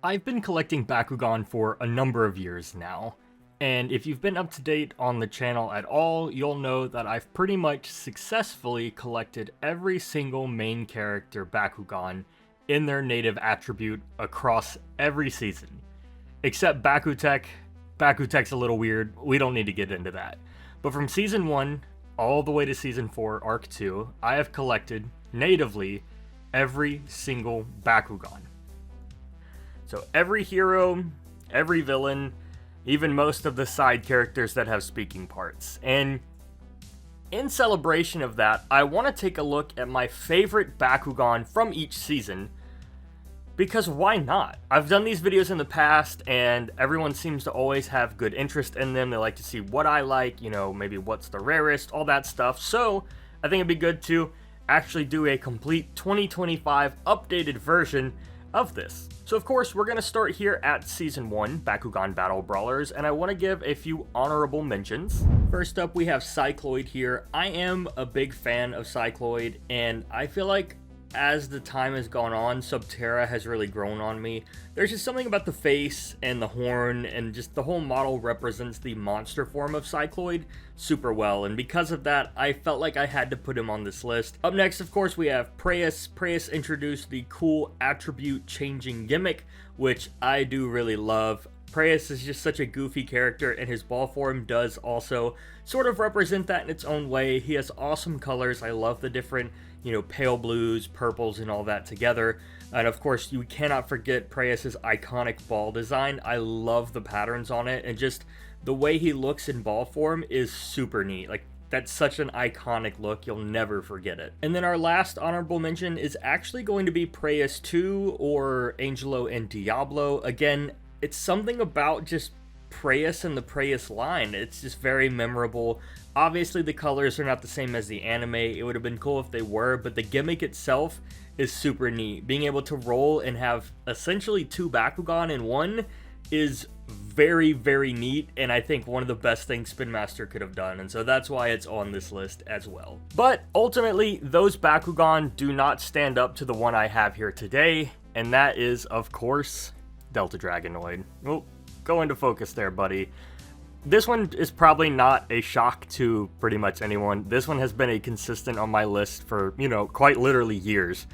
I've been collecting Bakugan for a number of years now, and if you've been up to date on the channel at all, you'll know that I've pretty much successfully collected every single main character Bakugan in their native attribute across every season. Except Bakutech. Bakutech's a little weird, we don't need to get into that. But from Season 1 all the way to Season 4, Arc 2, I have collected, natively, every single Bakugan. So every hero, every villain, even most of the side characters that have speaking parts. And in celebration of that, I want to take a look at my favorite Bakugan from each season, because why not? I've done these videos in the past, and everyone seems to always have good interest in them. They like to see what I like, you know, maybe what's the rarest, all that stuff. So I think it'd be good to actually do a complete 2025 updated version of this. So of course, we're going to start here at Season 1, Bakugan Battle Brawlers, and I want to give a few honorable mentions. First up, we have Cycloid here. I am a big fan of Cycloid, and I feel like as the time has gone on, Subterra has really grown on me. There's just something about the face and the horn and just the whole model represents the monster form of Cycloid super well, and because of that, I felt like I had to put him on this list. Up next, of course, we have Preus. Preus introduced the cool attribute changing gimmick, which I do really love. Preus is just such a goofy character, and his ball form does also sort of represent that in its own way. He has awesome colors. I love the different, pale blues, purples, and all that together. And of course, you cannot forget Preus's iconic ball design. I love the patterns on it, and just the way he looks in ball form is super neat. Like, that's such an iconic look, you'll never forget it. And then our last honorable mention is actually going to be Preus 2 or Angelo and Diablo. Again, it's something about just Preus and the Preus line. It's just very memorable. Obviously, the colors are not the same as the anime. It would have been cool if they were, but the gimmick itself is super neat. Being able to roll and have essentially two Bakugan in one is very, very neat, and I think one of the best things Spin Master could have done, and so that's why it's on this list as well. But ultimately, those Bakugan do not stand up to the one I have here today, and that is, of course, Delta Dragonoid. Oh, go into focus there, buddy. This one is probably not a shock to pretty much anyone. This one has been a consistent on my list for, quite literally years.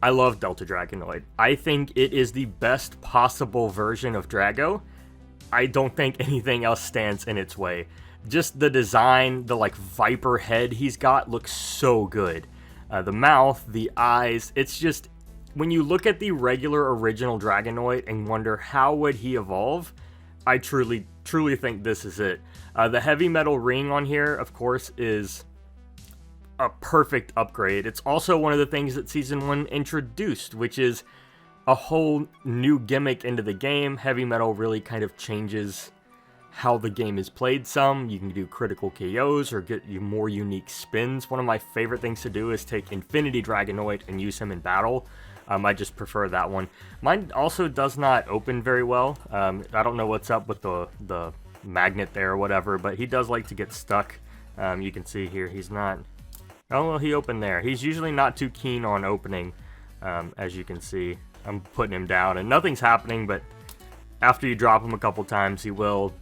I love Delta Dragonoid. I think it is the best possible version of Drago. I don't think anything else stands in its way. Just the design, the viper head he's got looks so good. The mouth, the eyes, it's just, when you look at the regular original Dragonoid and wonder how would he evolve, I truly think this is it. The heavy metal ring on here, of course, is a perfect upgrade. It's also one of the things that Season 1 introduced, which is a whole new gimmick into the game. Heavy metal really kind of changes how the game is played some. You can do critical KOs or get you more unique spins. One of my favorite things to do is take Infinity Dragonoid and use him in battle. I just prefer that one. Mine also does not open very well. I don't know what's up with the magnet there or whatever, but he does like to get stuck. You can see here he's not... Oh, well, he opened there. He's usually not too keen on opening, as you can see. I'm putting him down, and nothing's happening, but after you drop him a couple times, he will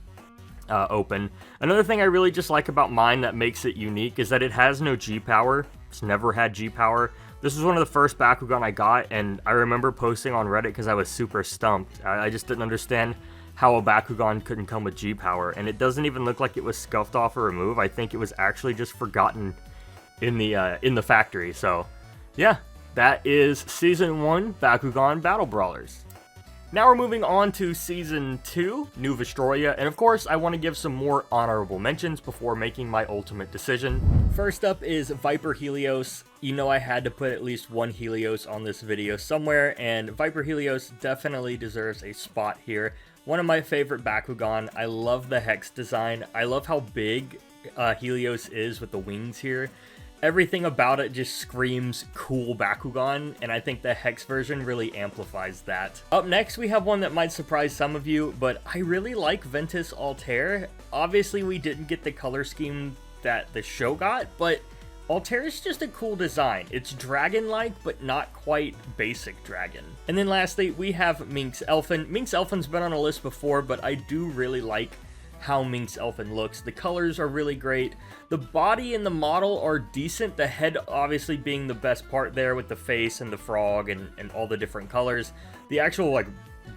open. Another thing I really just like about mine that makes it unique is that it has no G-Power. It's never had G-Power. This was one of the first Bakugan I got, and I remember posting on Reddit because I was super stumped. I just didn't understand how a Bakugan couldn't come with G-Power, and it doesn't even look like it was scuffed off or removed. I think it was actually just forgotten in the factory. So, yeah, that is Season 1 Bakugan Battle Brawlers. Now we're moving on to Season 2, New Vestroia, and of course I want to give some more honorable mentions before making my ultimate decision. First up is Viper Helios. You know I had to put at least one Helios on this video somewhere, and Viper Helios definitely deserves a spot here. One of my favorite Bakugan. I love the hex design. I love how big Helios is with the wings here. Everything about it just screams cool Bakugan, and I think the Hex version really amplifies that. Up next, we have one that might surprise some of you, but I really like Ventus Altair. Obviously, we didn't get the color scheme that the show got, but Altair is just a cool design. It's dragon-like, but not quite basic dragon. And then lastly, we have Minx Elfin. Minx Elfin's been on a list before, but I do really like how Minx Elfin looks. The colors are really great. The body and the model are decent. The head obviously being the best part there with the face and the frog and all the different colors. The actual like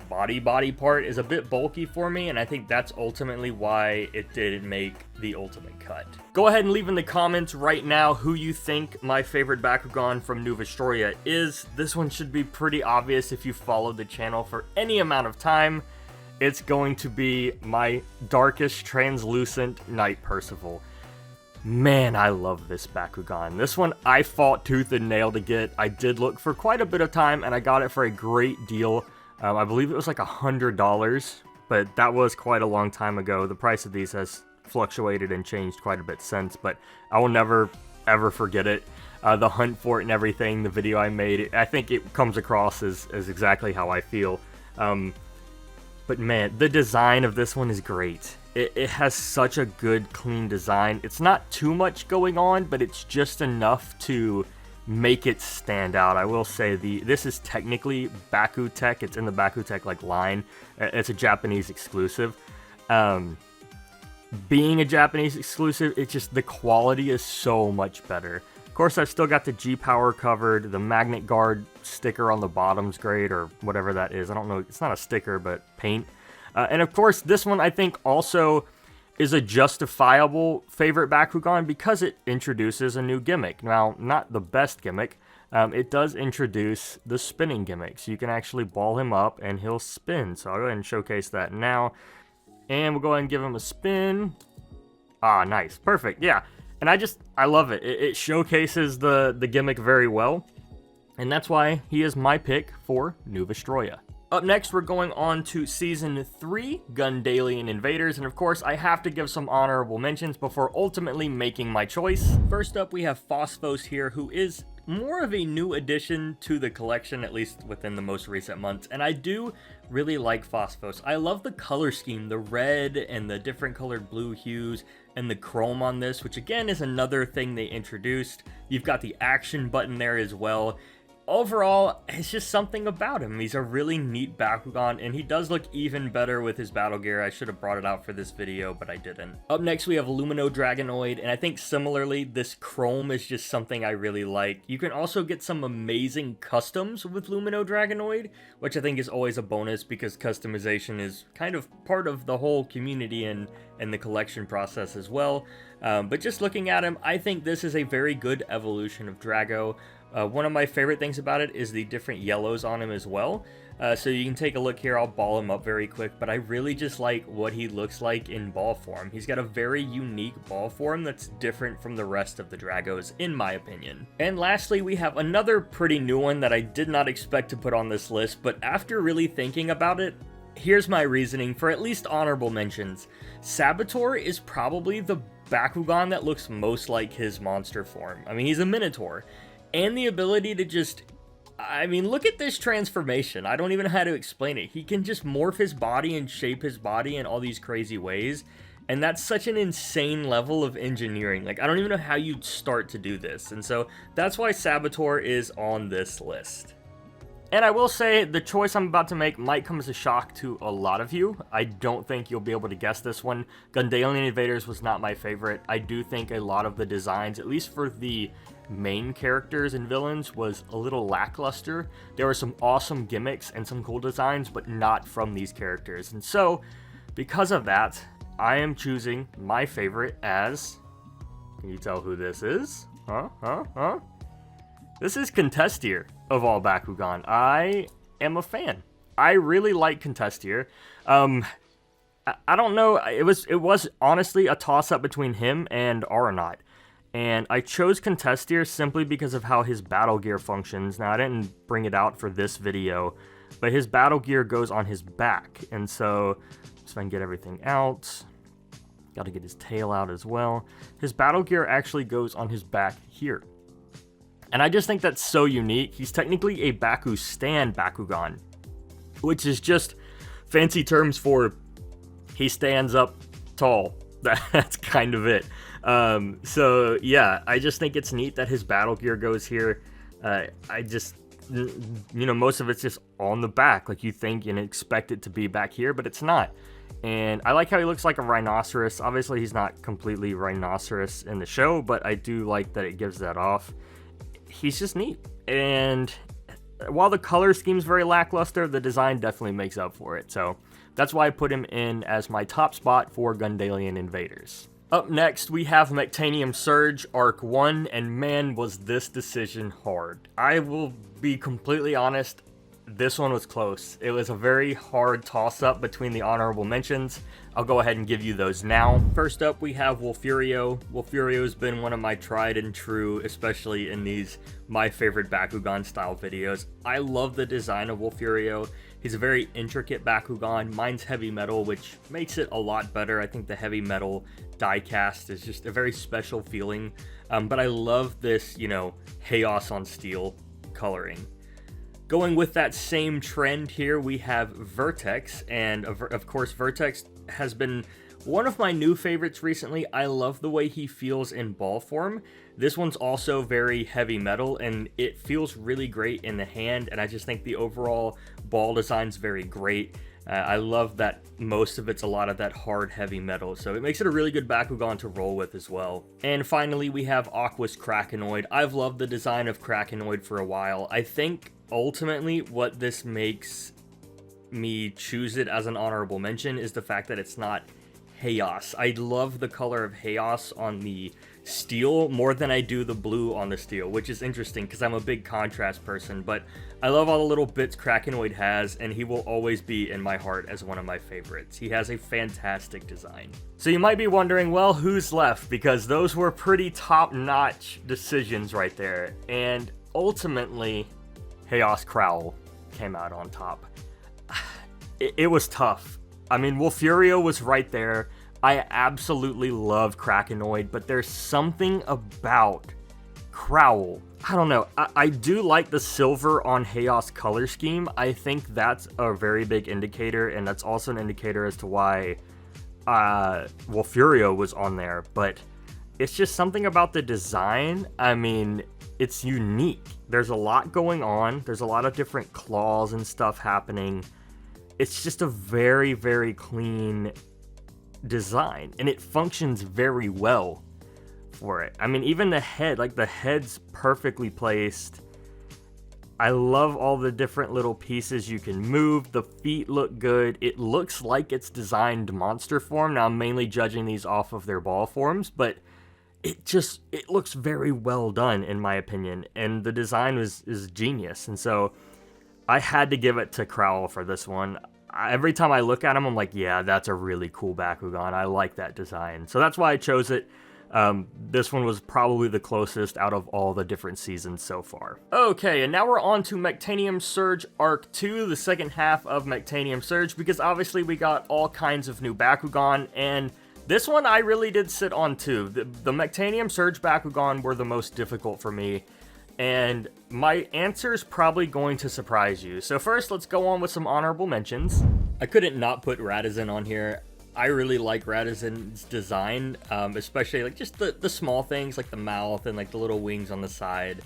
body part is a bit bulky for me, and I think that's ultimately why it didn't make the ultimate cut. Go ahead and leave in the comments right now who you think my favorite Bakugan from New Vestroia is. This one should be pretty obvious if you followed the channel for any amount of time. It's going to be my Darkest Translucent Knight Percival. Man, I love this Bakugan. This one I fought tooth and nail to get. I did look for quite a bit of time, and I got it for a great deal. I believe it was like $100, but that was quite a long time ago. The price of these has fluctuated and changed quite a bit since, but I will never, ever forget it. The hunt for it and everything, the video I made, I think it comes across as exactly how I feel. But man, the design of this one is great. It has such a good, clean design. It's not too much going on, but it's just enough to make it stand out. I will say this is technically Bakutech. It's in the Bakutech like line. It's a Japanese exclusive. Being a Japanese exclusive, it's just the quality is so much better. Of course, I've still got the G-Power covered. The Magnet Guard sticker on the bottom's great, or whatever that is. I don't know. It's not a sticker, but paint. And of course, this one I think also is a justifiable favorite Bakugan because it introduces a new gimmick. Now, not the best gimmick. It does introduce the spinning gimmick. So you can actually ball him up and he'll spin. So I'll go ahead and showcase that now. And we'll go ahead and give him a spin. Ah, nice. Perfect. Yeah. And I love it. It showcases the gimmick very well. And that's why he is my pick for New Vestroia. Up next, we're going on to Season 3, Gundalian Invaders, and of course, I have to give some honorable mentions before ultimately making my choice. First up, we have Phosphos here, who is more of a new addition to the collection, at least within the most recent months, and I do really like Phosphos. I love the color scheme, the red and the different colored blue hues, and the chrome on this, which again is another thing they introduced. You've got the action button there as well. Overall, it's just something about him. He's a really neat Bakugan, and he does look even better with his battle gear. I should have brought it out for this video, but I didn't. Up next, we have Lumino Dragonoid, and I think similarly, this chrome is just something I really like. You can also get some amazing customs with Lumino Dragonoid, which I think is always a bonus because customization is kind of part of the whole community and the collection process as well. But just looking at him, I think this is a very good evolution of Drago. One of my favorite things about it is the different yellows on him as well. So you can take a look here. I'll ball him up very quick, but I really just like what he looks like in ball form. He's got a very unique ball form that's different from the rest of the Dragos, in my opinion. And lastly, we have another pretty new one that I did not expect to put on this list, but after really thinking about it, here's my reasoning for at least honorable mentions. Saboteur is probably the Bakugan that looks most like his monster form. I mean, he's a Minotaur. And the ability to just, I mean, look at this transformation. I don't even know how to explain it. He can just morph his body and shape his body in all these crazy ways. And that's such an insane level of engineering. Like, I don't even know how you'd start to do this. And so that's why Saboteur is on this list. And I will say, the choice I'm about to make might come as a shock to a lot of you. I don't think you'll be able to guess this one. Gundalian Invaders was not my favorite. I do think a lot of the designs, at least for the main characters and villains, was a little lackluster. There were some awesome gimmicks and some cool designs, but not from these characters. And so, because of that, I am choosing my favorite as... Can you tell who this is? Huh? This is Contestier, of all Bakugan. I am a fan. I really like Contestier. I don't know, it was honestly a toss-up between him and Aeronaut. And I chose Contestier simply because of how his battle gear functions. Now, I didn't bring it out for this video, but his battle gear goes on his back. And so I can get everything out. Got to get his tail out as well. His battle gear actually goes on his back here. And I just think that's so unique. He's technically a Baku stand Bakugan, which is just fancy terms for he stands up tall. That's kind of it. So yeah, I just think it's neat that his battle gear goes here. Most of it's just on the back, like you think and expect it to be back here, but it's not. And I like how he looks like a rhinoceros. Obviously, he's not completely rhinoceros in the show, but I do like that it gives that off. He's just neat. And while the color scheme's very lackluster, the design definitely makes up for it. So that's why I put him in as my top spot for Gundalian Invaders. Up next, we have Mechtanium Surge Arc 1, and man, was this decision hard. I will be completely honest, this one was close. It was a very hard toss-up between the honorable mentions. I'll go ahead and give you those now. First up, we have Wolfurio. Wolfurio has been one of my tried and true, especially in these My Favorite Bakugan style videos. I love the design of Wolfurio. He's a very intricate Bakugan. Mine's heavy metal, which makes it a lot better. I think the heavy metal die-cast is just a very special feeling. But I love this, chaos on steel coloring. Going with that same trend here, we have Vertex, and of course Vertex has been one of my new favorites recently. I love the way he feels in ball form. This one's also very heavy metal, and it feels really great in the hand, and I just think the overall ball design's very great. I love that most of it's a lot of that hard heavy metal, so it makes it a really good Bakugan to roll with as well. And finally, we have Aqua's Krakenoid. I've loved the design of Krakenoid for a while. I think ultimately what this makes me choose it as an honorable mention is the fact that it's not Chaos. I love the color of Chaos on the steel more than I do the blue on the steel, which is interesting because I'm a big contrast person, but I love all the little bits Krakenoid has, and he will always be in my heart as one of my favorites. He has a fantastic design. So you might be wondering, well, who's left? Because those were pretty top-notch decisions right there, and ultimately, Chaos Crowl came out on top. It was tough. I mean, Wolfurio was right there. I absolutely love Krakenoid, but there's something about Crowl. I don't know. I do like the silver on Chaos color scheme. I think that's a very big indicator, and that's also an indicator as to why Wolfurio was on there. But it's just something about the design. I mean, it's unique. There's a lot going on. There's a lot of different claws and stuff happening. It's just a very, very clean design, and it functions very well for it. I mean, even the head, like the head's perfectly placed. I love all the different little pieces you can move. The feet look good. It looks like it's designed monster form. Now, I'm mainly judging these off of their ball forms, but it looks very well done in my opinion, and the design is genius. And so I had to give it to Crowl for this one. Every time I look at him, I'm like, yeah, that's a really cool Bakugan. I like that design. So that's why I chose it. This one was probably the closest out of all the different seasons so far. Okay, and now we're on to Mechtanium Surge Arc 2, the second half of Mechtanium Surge, because obviously we got all kinds of new Bakugan, and this one I really did sit on too. The Mechtanium Surge Bakugan were the most difficult for me, and my answer is probably going to surprise you. So first, let's go on with some honorable mentions. I couldn't not put Ratizen on here. I really like Ratizen's design, especially like just the small things like the mouth and like the little wings on the side.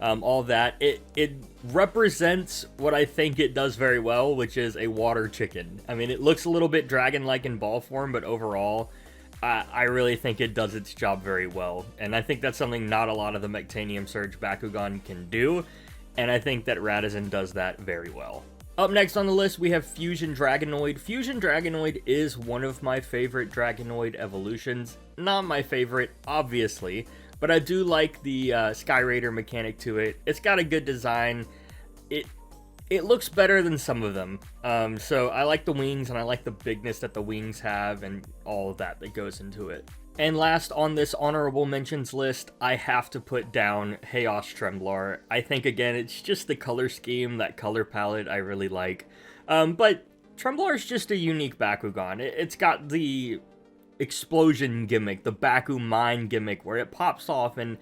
All that. It represents what I think it does very well, which is a water chicken. I mean, it looks a little bit dragon-like in ball form, but overall, I really think it does its job very well, and I think that's something not a lot of the Mechtanium Surge Bakugan can do, and I think that Ratizen does that very well. Up next on the list, we have Fusion Dragonoid. Fusion Dragonoid is one of my favorite Dragonoid evolutions. Not my favorite, obviously, but I do like the Sky Raider mechanic to it. It's got a good design. It looks better than some of them. So I like the wings, and I like the bigness that the wings have and all of that goes into it. And last on this honorable mentions list, I have to put down Chaos Tremblar. I think, again, it's just the color scheme, that color palette I really like. But Tremblar is just a unique Bakugan. It's got the explosion gimmick, the Baku Mine gimmick, where it pops off, and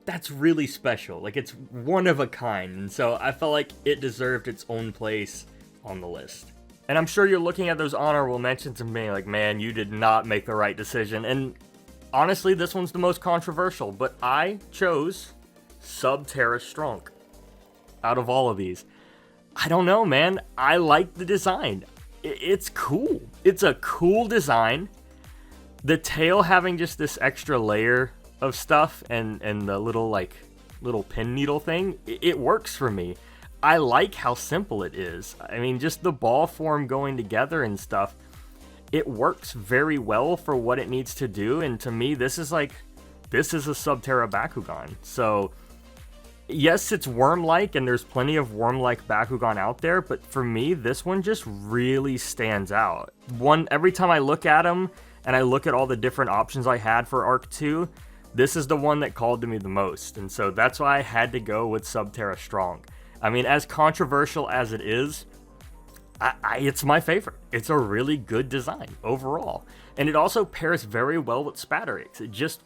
that's really special. Like, it's one of a kind, and so I felt like it deserved its own place on the list. And I'm sure you're looking at those honorable mentions and being like, man, you did not make the right decision, and Honestly, this one's the most controversial, but I chose Subterra Strong out of all of these. I don't know, man. I like the design. It's cool. It's a cool design. The tail having just this extra layer of stuff and the little pin needle thing, it works for me. I like how simple it is. I mean, just the ball form going together and stuff, it works very well for what it needs to do. And to me, this is a Subterra Bakugan. So yes, it's worm-like, and there's plenty of worm-like Bakugan out there, but for me, this one just really stands out. Every time I look at him, and I look at all the different options I had for Arc 2, this is the one that called to me the most, and so that's why I had to go with Subterra Strong. I mean, as controversial as it is, it's my favorite. It's a really good design overall, and it also pairs very well with Spatterix.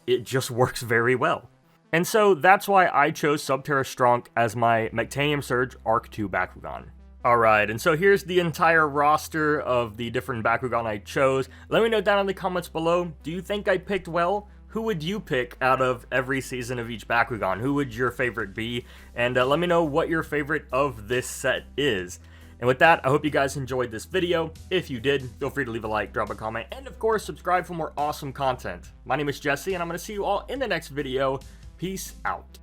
It just works very well. And so that's why I chose Subterra Strong as my Mechtanium Surge Arc 2 Bakugan. Alright, and so here's the entire roster of the different Bakugan I chose. Let me know down in the comments below, do you think I picked well? Who would you pick out of every season of each Bakugan? Who would your favorite be? And let me know what your favorite of this set is. And with that, I hope you guys enjoyed this video. If you did, feel free to leave a like, drop a comment, and of course, subscribe for more awesome content. My name is Jesse, and I'm going to see you all in the next video. Peace out.